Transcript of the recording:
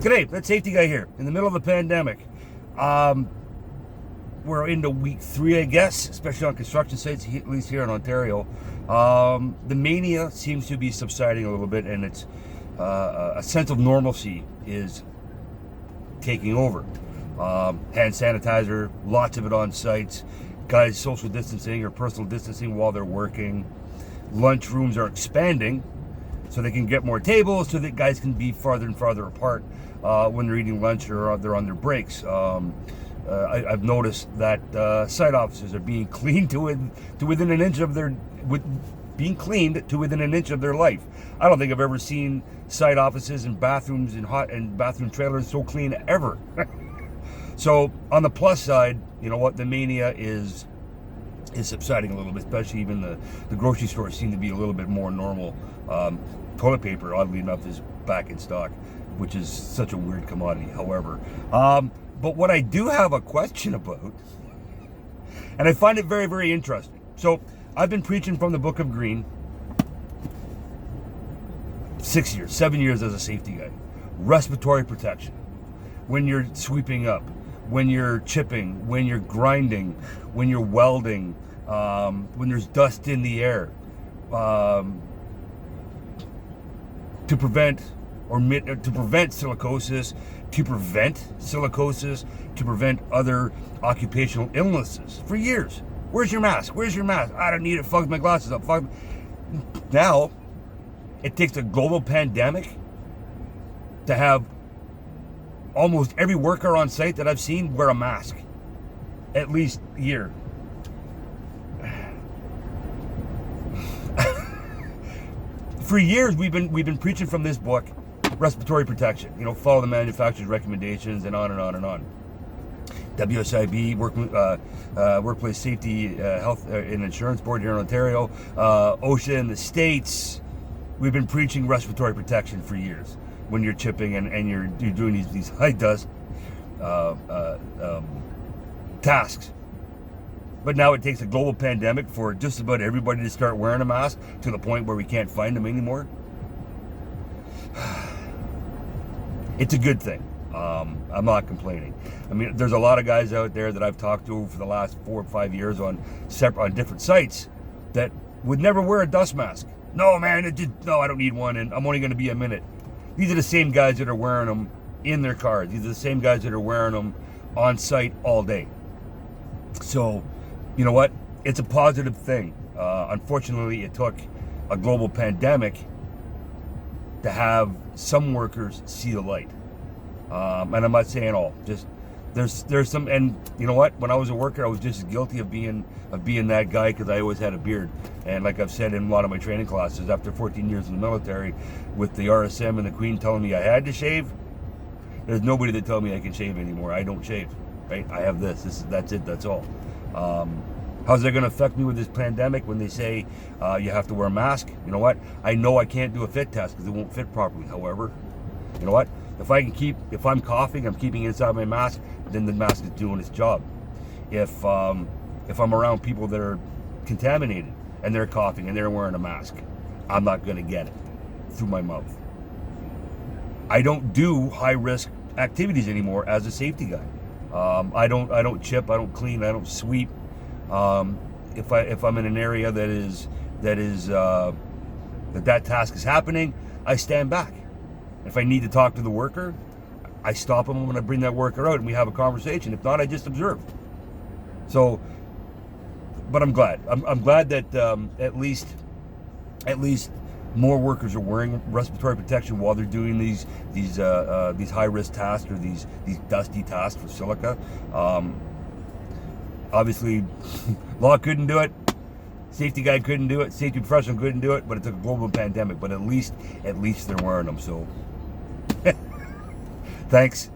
G'day, that's Safety Guy here, in the middle of the pandemic. We're into week 3, I guess, especially on construction sites, at least here in Ontario. The mania seems to be subsiding a little bit, and it's a sense of normalcy is taking over. Hand sanitizer, lots of it on sites. Guys social distancing or personal distancing while they're working. Lunch rooms are expanding so they can get more tables, so that guys can be farther and farther apart when they're eating lunch or they're on their breaks. I've noticed that site offices are being cleaned to within an inch of their life. I don't think I've ever seen site offices and bathrooms and bathroom trailers so clean ever. So on the plus side, you know what, the mania is subsiding a little bit, especially even the grocery stores seem to be a little bit more normal. Toilet paper, oddly enough, is back in stock, which is such a weird commodity, however. But what I do have a question about, and I find it very, very interesting. So I've been preaching from the Book of Green 7 years as a safety guy. Respiratory protection. When you're sweeping up, when you're chipping, when you're grinding, when you're welding, when there's dust in the air, to prevent silicosis, to prevent other occupational illnesses for years. Where's your mask? I don't need it. Fuck my glasses up. Fuck. Now, it takes a global pandemic to have almost every worker on site that I've seen wear a mask at least a year. For years, we've been preaching from this book, respiratory protection. You know, follow the manufacturer's recommendations, and on and on and on. WSIB, Workplace Safety, Health and Insurance Board here in Ontario, OSHA in the States. We've been preaching respiratory protection for years. When you're chipping and you're doing these high dust tasks. But now it takes a global pandemic for just about everybody to start wearing a mask to the point where we can't find them anymore. It's a good thing. I'm not complaining. I mean, there's a lot of guys out there that I've talked to for the last 4 or 5 years on different sites that would never wear a dust mask. No, man, no, I don't need one, and I'm only going to be a minute. These are the same guys that are wearing them in their cars. These are the same guys that are wearing them on site all day. So, you know what? It's a positive thing. Unfortunately, it took a global pandemic to have some workers see the light. And I'm not saying all. Just there's some, and you know what? When I was a worker, I was just as guilty of being that guy because I always had a beard. And like I've said in a lot of my training classes, after 14 years in the military, with the RSM and the Queen telling me I had to shave, there's nobody that tell me I can shave anymore. I don't shave. Right? I have that's it. That's all. How's that going to affect me with this pandemic when they say you have to wear a mask? You know what? I know I can't do a fit test because it won't fit properly. However, you know what? If I'm coughing, I'm keeping it inside my mask, then the mask is doing its job. If I'm around people that are contaminated and they're coughing and they're wearing a mask, I'm not going to get it through my mouth. I don't do high risk activities anymore as a safety guy. I don't chip, I don't clean, I don't sweep. If I'm in an area that task is happening, I stand back. If I need to talk to the worker, I stop them when I bring that worker out and we have a conversation. If not, I just observe. So, but I'm glad. I'm glad that at least more workers are wearing respiratory protection while they're doing these high risk tasks or these dusty tasks for silica. Obviously, law couldn't do it. Safety guy couldn't do it. Safety professional couldn't do it. But it took a global pandemic. But at least they're wearing them. So, thanks.